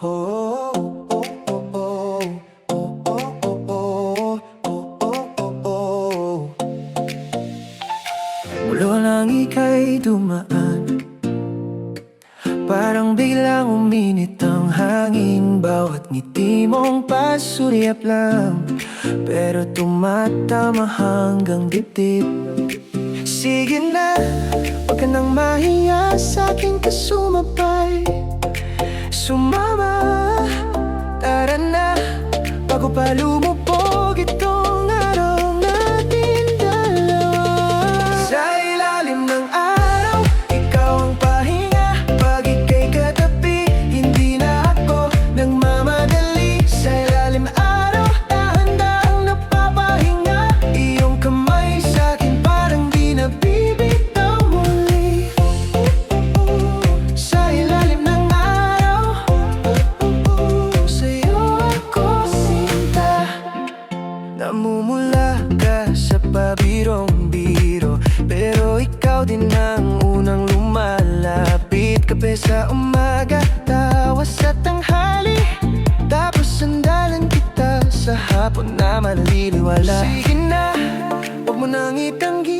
Oh, oh, oh, oh, oh, oh, oh, oh, oh, oh, oh. Mula nang ika'y dumaan, parang biglang uminit ang hangin. Bawat ngiti mong pasulyap lang, pero tumatama hanggang dibdib. Sige na, huwag ka nang mahiya sa'king kasumabay. Sumama, tara na, bago pa lumubog itong araw natin dalawa. Sa ilalim ng araw, ikaw ang pahinga. Pag ika'y katabi, hindi na ako nagmamadali. Sa ilalim ng araw, dahan-dahang napapahinga. Iyong kamay sa'kin parang di nabibitaw muli. Sa ilalim ng araw, sa'yo ako sinta. Namumula ka sa pabirong-biro, pero ikaw din ang unang lumalapit. Kape sa umaga, tawa sa tanghali, tapos sandalan kita sa hapon na maliliwala. Sige na, huwag mo nang itanggi